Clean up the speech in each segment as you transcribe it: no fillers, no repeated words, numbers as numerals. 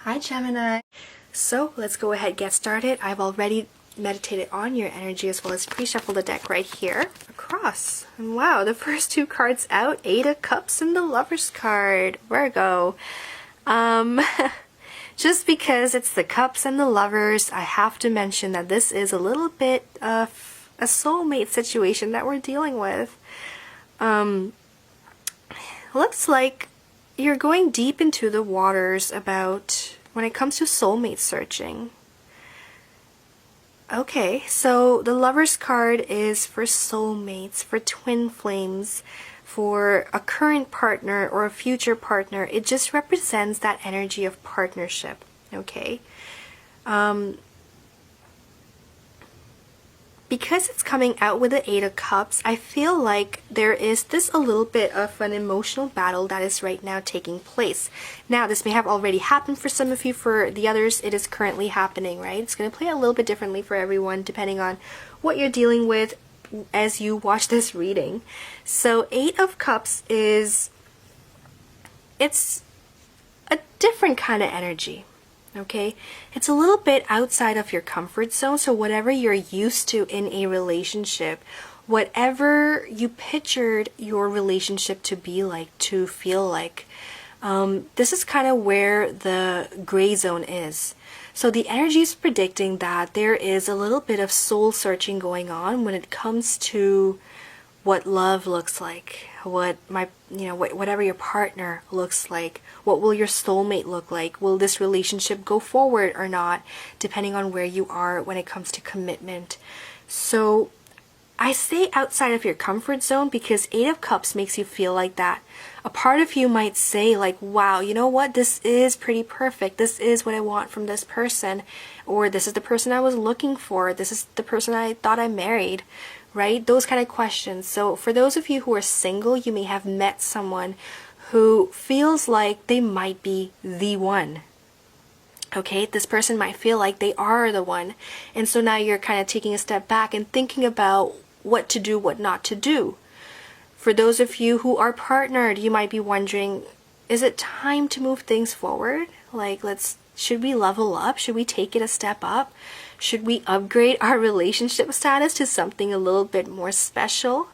Hi Gemini. So let's go ahead and get started. I've already meditated on your energy as well as pre-shuffled the deck right here across. And wow, the first two cards out, Eight of Cups and the Lover's card, Virgo. Just because it's the Cups and the Lovers, I have to mention that this is a little bit of a soulmate situation that we're dealing with. Looks like you're going deep into the waters about when it comes to soulmate searching. Okay, so the Lover's card is for soulmates, for twin flames, for a current partner or a future partner. It just represents that energy of partnership, okay? Because it's coming out with the Eight of Cups, I feel like there is this a little bit of an emotional battle that is right now taking place. Now, this may have already happened for some of you. For the others, it is currently happening, right? It's going to play a little bit differently for everyone depending on what you're dealing with as you watch this reading. So, Eight of Cups it's a different kind of energy. Okay, it's a little bit outside of your comfort zone. So whatever you're used to in a relationship, whatever you pictured your relationship to be like, to feel like, this is kind of where the gray zone is. So the energy is predicting that there is a little bit of soul searching going on when it comes to what love looks like, whatever your partner looks like. What will your soulmate look like? Will this relationship go forward or not, depending on where you are when it comes to commitment? So I say outside of your comfort zone because Eight of Cups makes you feel like that. A part of you might say like, wow, you know what, this is pretty perfect. This is what I want from this person. Or this is the person I was looking for. This is the person I thought I married. Right? Those kind of questions. So for those of you who are single, you may have met someone who feels like they might be the one. Okay, this person might feel like they are the one. And so now you're kind of taking a step back and thinking about what to do, what not to do. For those of you who are partnered, you might be wondering, is it time to move things forward? Like, should we level up? Should we take it a step up? Should we upgrade our relationship status to something a little bit more special?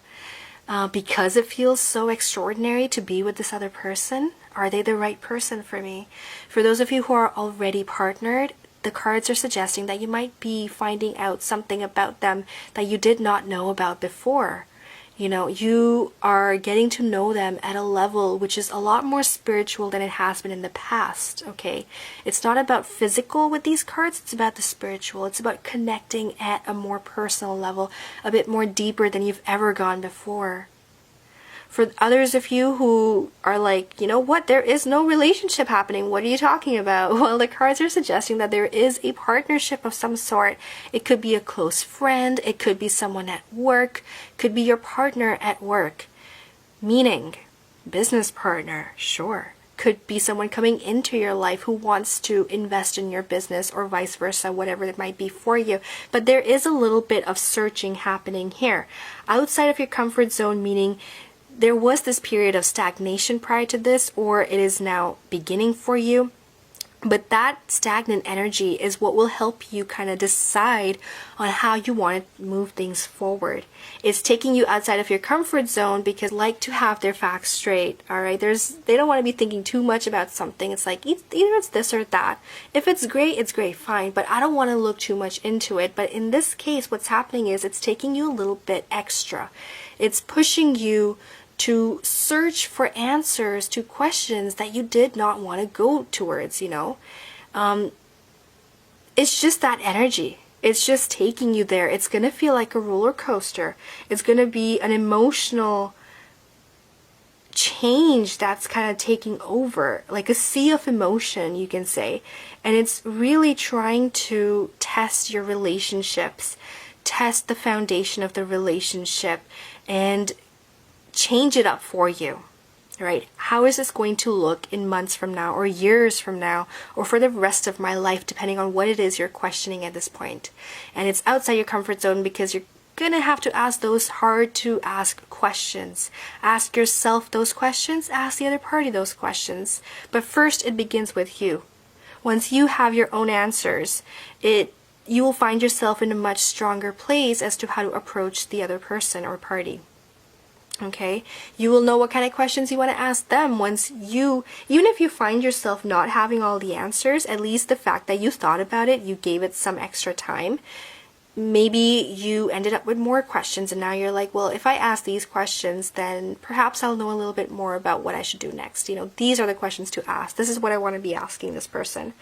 Because it feels so extraordinary to be with this other person? Are they the right person for me? For those of you who are already partnered, the cards are suggesting that you might be finding out something about them that you did not know about before. You know, you are getting to know them at a level which is a lot more spiritual than it has been in the past, okay? It's not about physical with these cards, it's about the spiritual. It's about connecting at a more personal level, a bit more deeper than you've ever gone before. For others of you who are like, you know what, there is no relationship happening, what are you talking about? Well, the cards are suggesting that there is a partnership of some sort. It could be a close friend, it could be someone at work, could be your partner at work. Meaning, business partner, sure. Could be someone coming into your life who wants to invest in your business or vice versa, whatever it might be for you. But there is a little bit of searching happening here. Outside of your comfort zone, meaning there was this period of stagnation prior to this, or it is now beginning for you. But that stagnant energy is what will help you kind of decide on how you want to move things forward. It's taking you outside of your comfort zone because they like to have their facts straight, all right? They don't want to be thinking too much about something. It's like either it's this or that. If it's great, fine, but I don't want to look too much into it. But in this case, what's happening is it's taking you a little bit extra. It's pushing you to search for answers to questions that you did not want to go towards, you know. It's just that energy. It's just taking you there. It's going to feel like a roller coaster. It's going to be an emotional change that's kind of taking over, like a sea of emotion, you can say. And it's really trying to test your relationships, test the foundation of the relationship, and change it up for you, right? How is this going to look in months from now or years from now or for the rest of my life, depending on what it is you're questioning at this point. And it's outside your comfort zone because you're gonna have to ask those hard to ask questions. Ask yourself those questions, ask the other party those questions. But first it begins with you. once you have your own answers, you will find yourself in a much stronger place as to how to approach the other person or party. Okay, you will know what kind of questions you want to ask them once even if you find yourself not having all the answers, at least the fact that you thought about it, you gave it some extra time. Maybe you ended up with more questions and now you're like, well, if I ask these questions, then perhaps I'll know a little bit more about what I should do next. These are the questions to ask. This is what I want to be asking this person.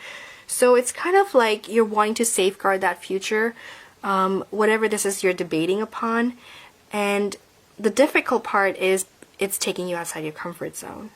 So it's kind of like you're wanting to safeguard that future, whatever this is you're debating upon. And the difficult part is it's taking you outside your comfort zone.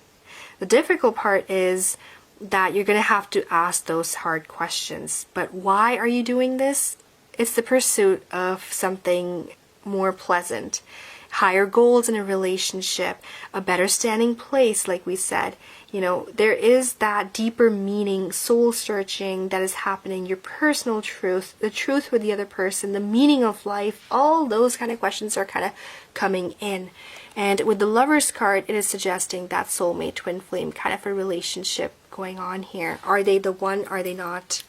The difficult part is that you're going to have to ask those hard questions. But why are you doing this? It's the pursuit of something more pleasant, higher goals in a relationship, a better standing place, like we said. There is that deeper meaning, soul searching that is happening, your personal truth, the truth with the other person, the meaning of life, all those kind of questions are kind of coming in. And with the Lover's card, it is suggesting that soulmate, twin flame kind of a relationship going on here. Are they the one? Are they not?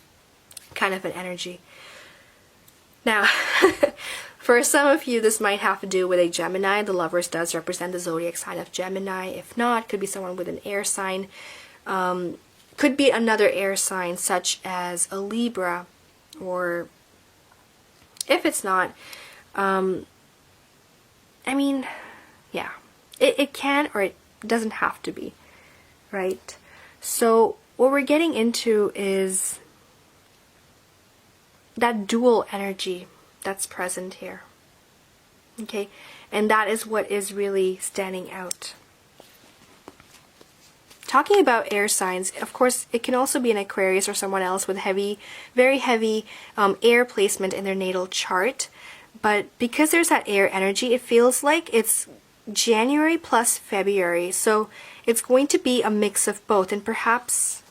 Kind of an energy. Now, for some of you, this might have to do with a Gemini. The Lovers does represent the zodiac sign of Gemini. If not, could be someone with an air sign. Could be another air sign, such as a Libra. Or if it's not, yeah. It can or it doesn't have to be, right? So what we're getting into is that dual energy that's present here. Okay, and that is what is really standing out. Talking about air signs, of course, it can also be an Aquarius or someone else with very heavy air placement in their natal chart. But because there's that air energy, it feels like it's January plus February. So it's going to be a mix of both. And perhaps,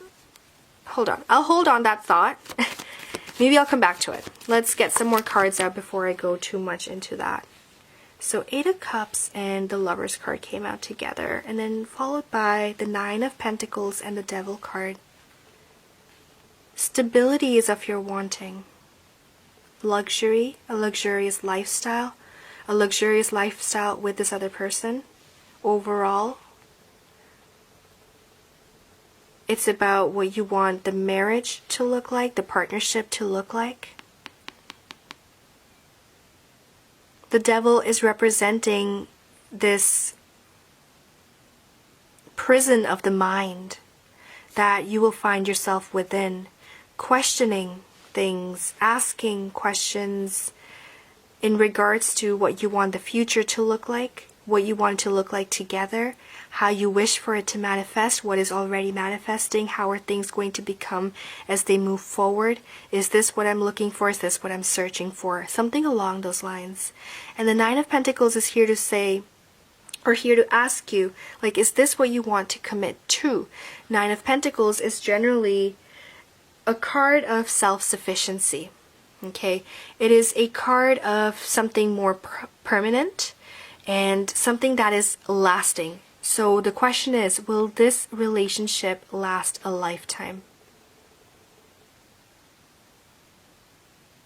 hold on, I'll hold on that thought. Maybe I'll come back to it. Let's get some more cards out before I go too much into that. So 8 of Cups and the Lover's card came out together, and then followed by the 9 of Pentacles and the Devil card. Stability is of your wanting. Luxury, a luxurious lifestyle with this other person. Overall, it's about what you want the marriage to look like, the partnership to look like. The Devil is representing this prison of the mind that you will find yourself within, questioning things, asking questions in regards to what you want the future to look like, what you want it to look like together, how you wish for it to manifest, what is already manifesting, how are things going to become as they move forward. Is this what I'm looking for? Is this what I'm searching for? Something along those lines. And the 9 of Pentacles is here to say, or here to ask you, like, is this what you want to commit to? 9 of Pentacles is generally a card of self-sufficiency. Okay, it is a card of something more permanent and something that is lasting. So the question is, will this relationship last a lifetime?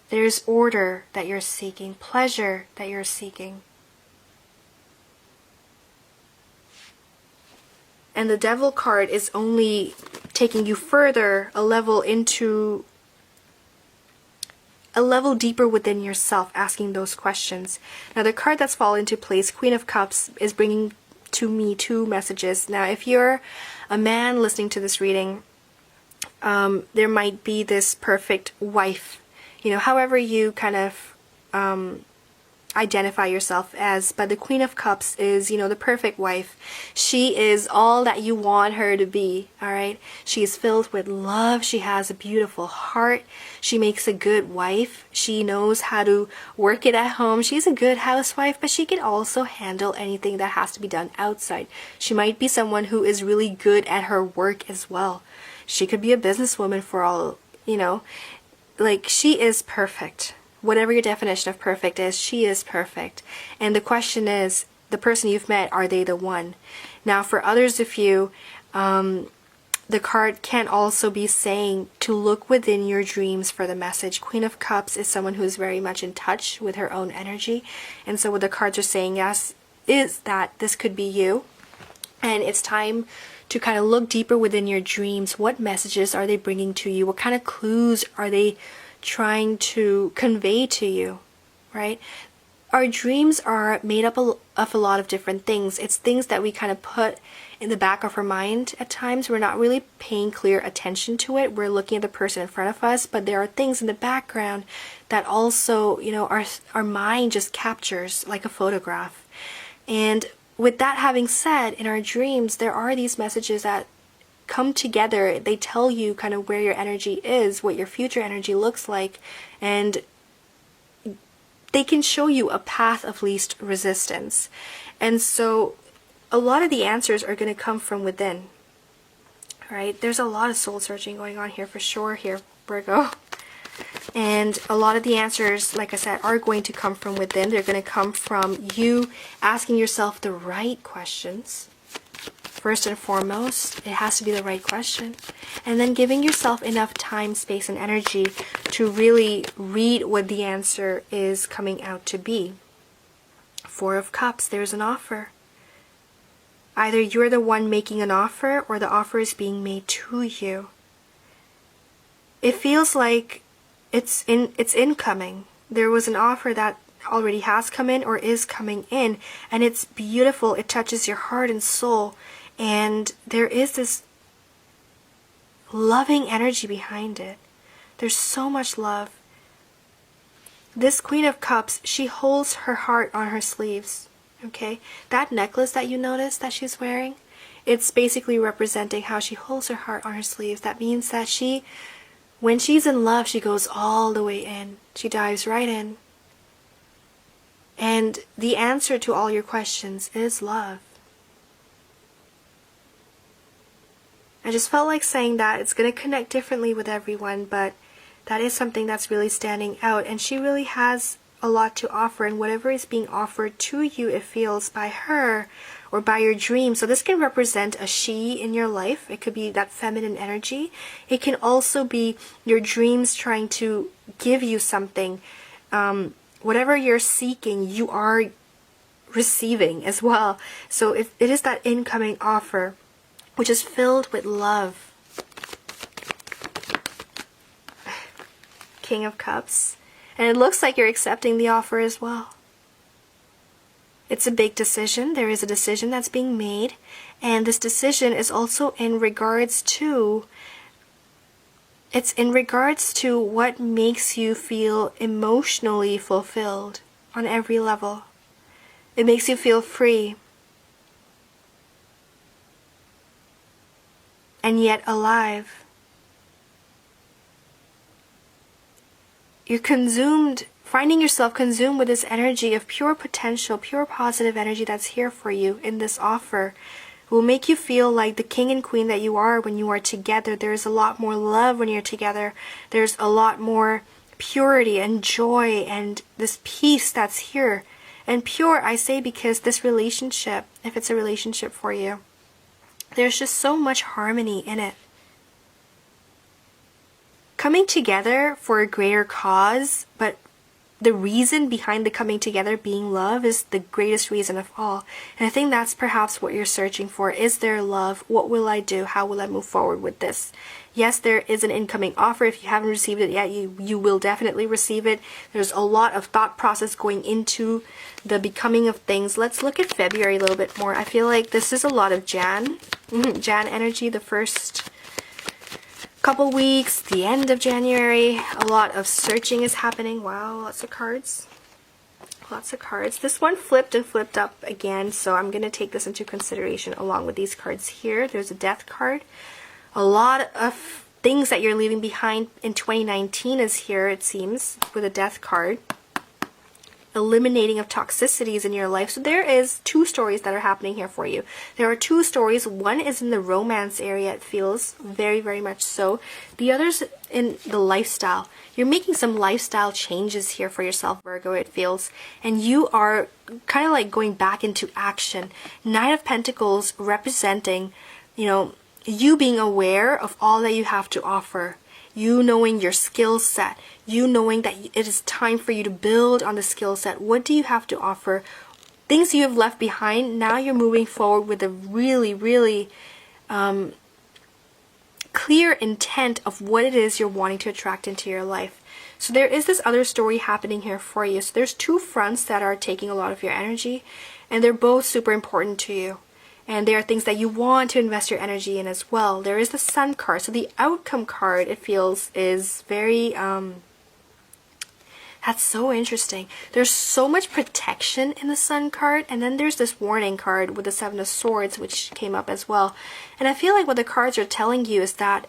There's order that you're seeking, pleasure that you're seeking. And the Devil card is only taking you further, a level deeper within yourself, asking those questions. Now the card that's fallen into place, Queen of Cups, is bringing to me 2 messages. Now if you're a man listening to this reading, there might be this perfect wife, however you kind of identify yourself as, but the Queen of Cups is, the perfect wife. She is all that you want her to be, alright? She is filled with love. She has a beautiful heart. She makes a good wife. She knows how to work it at home. She's a good housewife, but she can also handle anything that has to be done outside. She might be someone who is really good at her work as well. She could be a businesswoman for all, like, she is perfect. Whatever your definition of perfect is, she is perfect. And the question is, the person you've met, are they the one? Now, for others of you, the card can also be saying to look within your dreams for the message. Queen of Cups is someone who's very much in touch with her own energy. And so what the cards are saying, yes, is that this could be you. And it's time to kind of look deeper within your dreams. What messages are they bringing to you? What kind of clues are they trying to convey to you, right? Our dreams are made up of a lot of different things. It's things that we kind of put in the back of our mind at times. We're not really paying clear attention to it. We're looking at the person in front of us, but there are things in the background that also, you know, our mind just captures like a photograph. And with that having said, in our dreams, there are these messages that come together. They tell you kind of where your energy is, what your future energy looks like, and they can show you a path of least resistance. And so a lot of the answers are going to come from within, right? There's a lot of soul searching going on here for sure here, Virgo. And a lot of the answers, like I said, are going to come from within. They're going to come from you asking yourself the right questions. First and foremost, it has to be the right question. And then giving yourself enough time, space, and energy to really read what the answer is coming out to be. Four of Cups, there's an offer. Either you're the one making an offer or the offer is being made to you. It feels like it's incoming. There was an offer that already has come in or is coming in, and it's beautiful. It touches your heart and soul, and there is this loving energy behind it. There's so much love. This Queen of Cups, she holds her heart on her sleeves, okay? That necklace that you notice that she's wearing, it's basically representing how she holds her heart on her sleeves. That means that when she's in love, she goes all the way in. She dives right in. And the answer to all your questions is love. I just felt like saying that. It's going to connect differently with everyone, but that is something that's really standing out. And she really has a lot to offer, and whatever is being offered to you, it feels by her or by your dream. So this can represent a she in your life. It could be that feminine energy. It can also be your dreams trying to give you something. Whatever you're seeking, you are receiving as well. So if it is that incoming offer, which is filled with love. King of Cups. And it looks like you're accepting the offer as well. It's a big decision. There is a decision that's being made. And this decision is also in regards to, it's in regards to what makes you feel emotionally fulfilled on every level. It makes you feel free. And yet alive. You're consumed, finding yourself consumed with this energy of pure potential, pure positive energy that's here for you in this offer. It will make you feel like the king and queen that you are when you are together. There's a lot more love when you're together. There's a lot more purity and joy and this peace that's here. And pure, I say, because this relationship, if it's a relationship for you, there's just so much harmony in it. Coming together for a greater cause, but the reason behind the coming together being love is the greatest reason of all. And I think that's perhaps what you're searching for. Is there love? What will I do? How will I move forward with this? Yes, there is an incoming offer. If you haven't received it yet, you will definitely receive it. There's a lot of thought process going into the becoming of things. Let's look at February a little bit more. I feel like this is a lot of Jan energy, the first couple weeks, the end of January. A lot of searching is happening. Wow, lots of cards. Lots of cards. This one flipped and flipped up again, so I'm going to take this into consideration along with these cards here. There's a death card. A lot of things that you're leaving behind in 2019 is here, it seems, with a death card. Eliminating of toxicities in your life. So there is two stories that are happening here for you. There are two stories. One is in the romance area, it feels, very, very much so. The other's in the lifestyle. You're making some lifestyle changes here for yourself, Virgo, it feels. And you are kind of like going back into action. Nine of Pentacles representing, you know, you being aware of all that you have to offer, you knowing your skill set, you knowing that it is time for you to build on the skill set. What do you have to offer? Things you have left behind, now you're moving forward with a really, really clear intent of what it is you're wanting to attract into your life. So there is this other story happening here for you. So there's two fronts that are taking a lot of your energy, and they're both super important to you. And there are things that you want to invest your energy in as well. There is the Sun card. So the outcome card, it feels, is very, that's so interesting. There's so much protection in the Sun card. And then there's this warning card with the Seven of Swords, which came up as well. And I feel like what the cards are telling you is that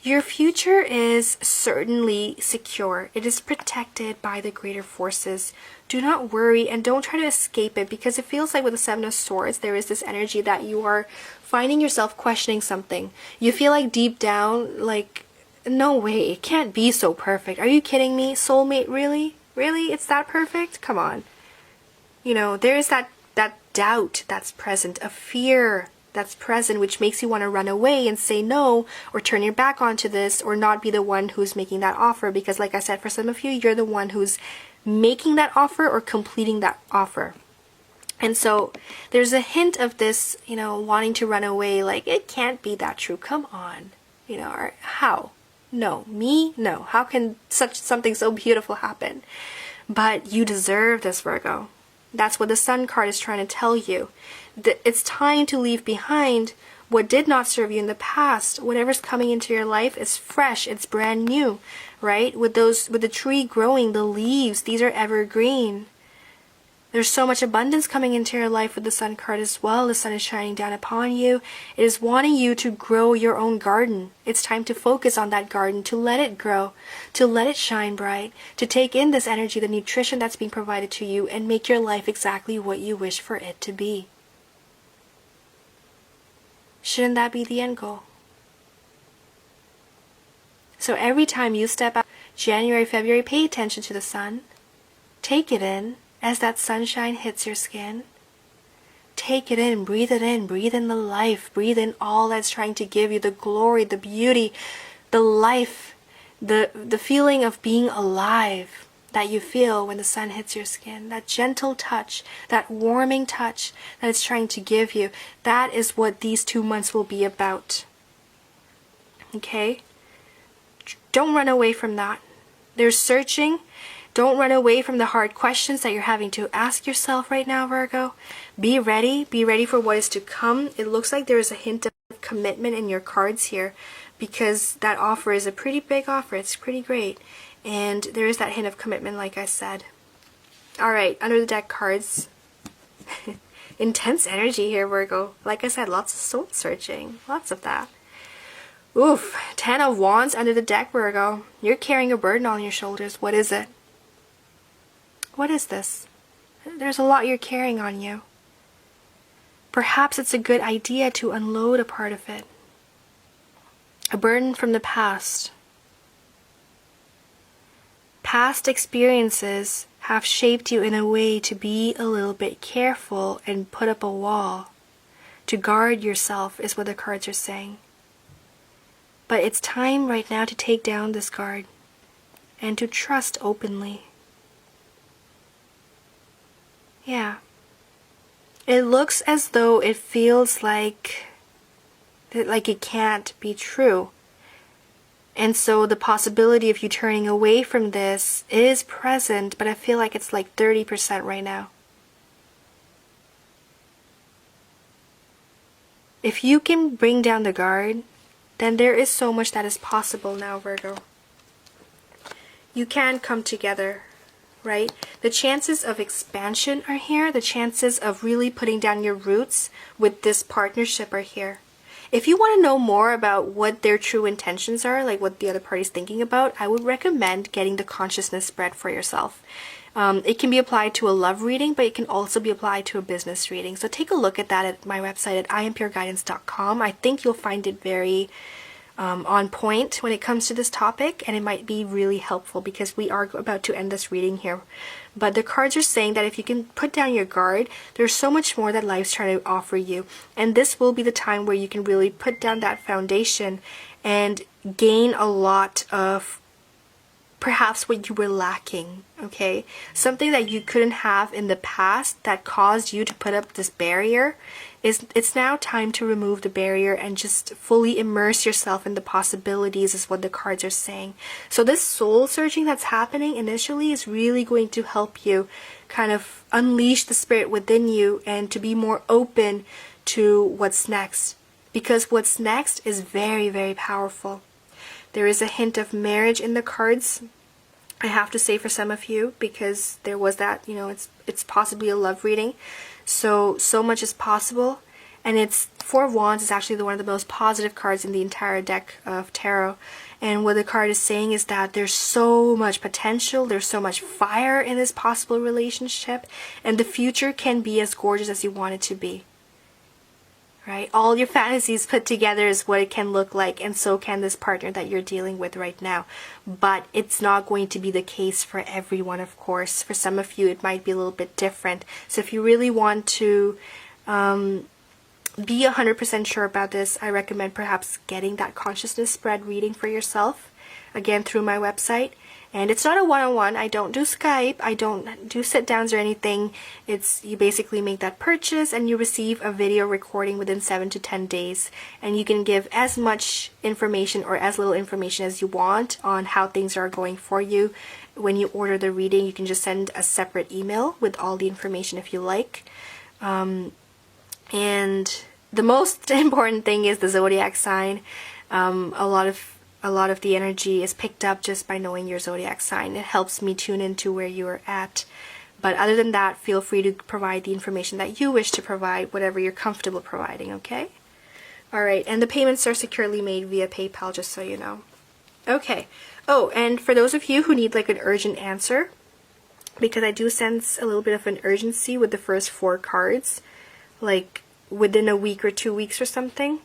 your future is certainly secure. It is protected by the greater forces. Do not worry and don't try to escape it, because it feels like with the Seven of Swords, there is this energy that you are finding yourself questioning something. You feel like deep down, like, no way, it can't be so perfect. Are you kidding me? Soulmate, really? Really? It's that perfect? Come on. You know, there is that doubt that's present, a fear that's present, which makes you want to run away and say no, or turn your back onto this, or not be the one who's making that offer. Because like I said, for some of you, you're the one who's making that offer or completing that offer. And so there's a hint of this, you know, wanting to run away, like, it can't be that true. Come on. You know, or how? No. Me? No. How can something so beautiful happen? But you deserve this, Virgo. That's what the Sun card is trying to tell you. It's time to leave behind what did not serve you in the past. Whatever's coming into your life is fresh, it's brand new, right? With the tree growing, the leaves, these are evergreen. There's so much abundance coming into your life with the Sun card as well. The sun is shining down upon you. It is wanting you to grow your own garden. It's time to focus on that garden, to let it grow, to let it shine bright, to take in this energy, the nutrition that's being provided to you, and make your life exactly what you wish for it to be. Shouldn't that be the end goal? So every time you step out, January, February, pay attention to the sun. Take it in as that sunshine hits your skin. Take it in, breathe in the life, breathe in all that's trying to give you the glory, the beauty, the life, the feeling of being alive that you feel when the sun hits your skin. That gentle touch, that warming touch that it's trying to give you. That is what these 2 months will be about. Okay? Don't run away from that. There's searching. Don't run away from the hard questions that you're having to ask yourself right now, Virgo. Be ready. Be ready for what is to come. It looks like there is a hint of commitment in your cards here, because that offer is a pretty big offer. It's pretty great. And there is that hint of commitment, like I said. Alright, under the deck cards. Intense energy here, Virgo. Like I said, lots of soul searching. Lots of that. Oof. 10 of Wands under the deck, Virgo. You're carrying a burden on your shoulders. What is it? What is this? There's a lot you're carrying on you. Perhaps it's a good idea to unload a part of it. A burden from the past. Past experiences have shaped you in a way to be a little bit careful and put up a wall. To guard yourself is what the cards are saying. But it's time right now to take down this guard and to trust openly. Yeah. It looks as though it feels like it can't be true. And so the possibility of you turning away from this is present, but I feel like it's like 30% right now. If you can bring down the guard, then there is so much that is possible now, Virgo. You can come together, right? The chances of expansion are here. The chances of really putting down your roots with this partnership are here. If you want to know more about what their true intentions are, like what the other party's thinking about, I would recommend getting the consciousness spread for yourself. It can be applied to a love reading, but it can also be applied to a business reading. So take a look at that at my website at impureguidance.com. I think you'll find it very on point when it comes to this topic, and it might be really helpful because we are about to end this reading here. But the cards are saying that if you can put down your guard, there's so much more that life's trying to offer you, and this will be the time where you can really put down that foundation and gain a lot of perhaps what you were lacking, okay? Something that you couldn't have in the past that caused you to put up this barrier, it's now time to remove the barrier and just fully immerse yourself in the possibilities, is what the cards are saying. So this soul searching that's happening initially is really going to help you kind of unleash the spirit within you and to be more open to what's next, because what's next is very, very powerful. There is a hint of marriage in the cards, I have to say, for some of you, because there was that, you know, it's possibly a love reading. So much is possible. And it's Four of Wands is actually one of the most positive cards in the entire deck of tarot. And what the card is saying is that there's so much potential, there's so much fire in this possible relationship, and the future can be as gorgeous as you want it to be. Right? All your fantasies put together is what it can look like, and so can this partner that you're dealing with right now. But it's not going to be the case for everyone, of course. For some of you, it might be a little bit different. So if you really want to be 100% sure about this, I recommend perhaps getting that consciousness spread reading for yourself, again, through my website. And it's not a one-on-one. I don't do Skype. I don't do sit-downs or anything. It's, you basically make that purchase and you receive a video recording within 7 to 10 days. And you can give as much information or as little information as you want on how things are going for you. When you order the reading, you can just send a separate email with all the information if you like. And the most important thing is the zodiac sign. A lot of the energy is picked up just by knowing your zodiac sign. It helps me tune into where you are at. But other than that, feel free to provide the information that you wish to provide, whatever you're comfortable providing, okay? Alright, and the payments are securely made via PayPal, just so you know. Okay. Oh, and for those of you who need like an urgent answer, because I do sense a little bit of an urgency with the first 4 cards, like within a week or 2 weeks or something,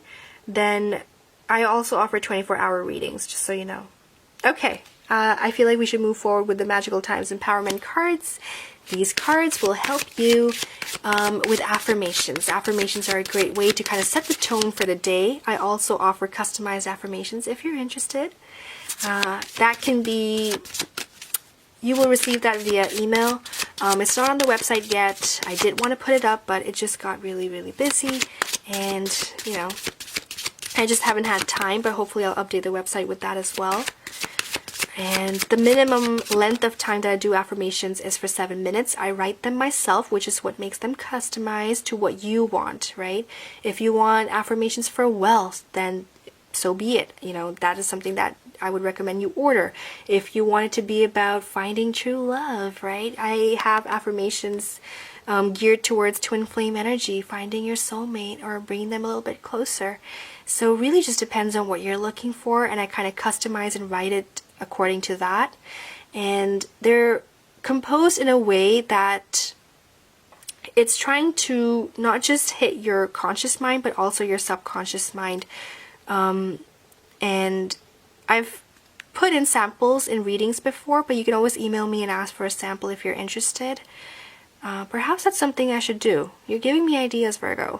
then I also offer 24-hour readings, just so you know. Okay, I feel like we should move forward with the Magical Times Empowerment cards. These cards will help you with affirmations. Affirmations are a great way to kind of set the tone for the day. I also offer customized affirmations if you're interested. That can be, you will receive that via email. It's not on the website yet. I did want to put it up, but it just got really, really busy. And, you know, I just haven't had time, but hopefully I'll update the website with that as well. And the minimum length of time that I do affirmations is for 7 minutes. I write them myself, which is what makes them customized to what you want, right? If you want affirmations for wealth, then so be it. You know, that is something that I would recommend you order. If you want it to be about finding true love, right? I have affirmations geared towards twin flame energy, finding your soulmate or bringing them a little bit closer. So it really just depends on what you're looking for, and I kind of customize and write it according to that. And they're composed in a way that it's trying to not just hit your conscious mind, but also your subconscious mind. And I've put in samples in readings before, but you can always email me and ask for a sample if you're interested. Perhaps that's something I should do. You're giving me ideas, Virgo.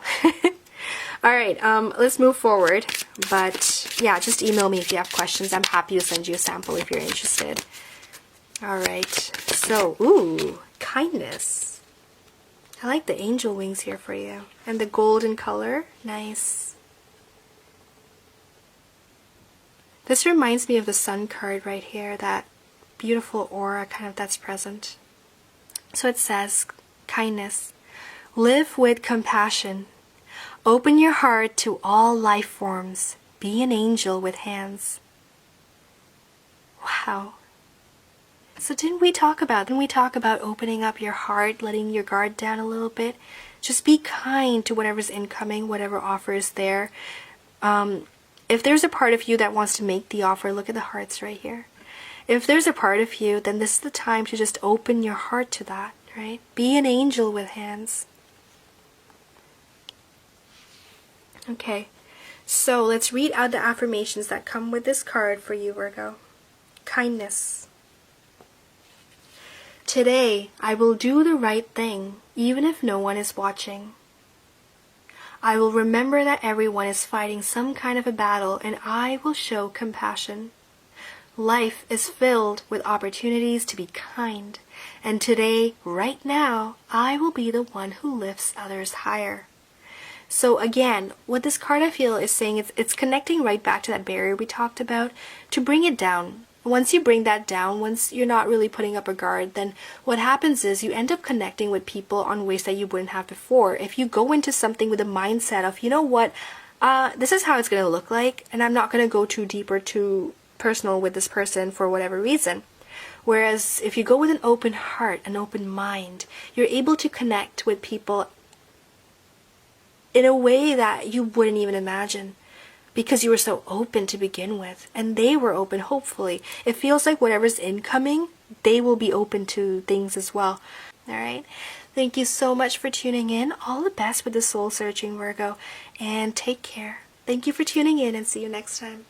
Alright, let's move forward. But yeah, just email me if you have questions. I'm happy to send you a sample if you're interested. Alright, so, ooh, kindness. I like the angel wings here for you. And the golden color, nice. This reminds me of the sun card right here, that beautiful aura kind of that's present. So it says, kindness. Live with compassion. Open your heart to all life forms. Be an angel with hands. Wow. So didn't we talk about opening up your heart, letting your guard down a little bit? Just be kind to whatever's incoming, whatever offer is there. If there's a part of you that wants to make the offer, look at the hearts right here. If there's a part of you, then this is the time to just open your heart to that, right? Be an angel with hands. Okay, So let's read out the affirmations that come with this card for you, Virgo. Kindness. Today, I will do the right thing, even if no one is watching. I will remember that everyone is fighting some kind of a battle, and I will show compassion. Life is filled with opportunities to be kind, and today, right now, I will be the one who lifts others higher. So again, what this card I feel is saying, it's connecting right back to that barrier we talked about, to bring it down. Once you bring that down, once you're not really putting up a guard, then what happens is you end up connecting with people on ways that you wouldn't have before. If you go into something with a mindset of, you know what, this is how it's going to look like, and I'm not going to go too deep or too personal with this person for whatever reason. Whereas if you go with an open heart, an open mind, you're able to connect with people in a way that you wouldn't even imagine, because you were so open to begin with, and they were open. Hopefully it feels like whatever's incoming, they will be open to things as well. All right, thank you so much for tuning in. All the best with the soul searching, Virgo, and take care. Thank you for tuning in, and see you next time.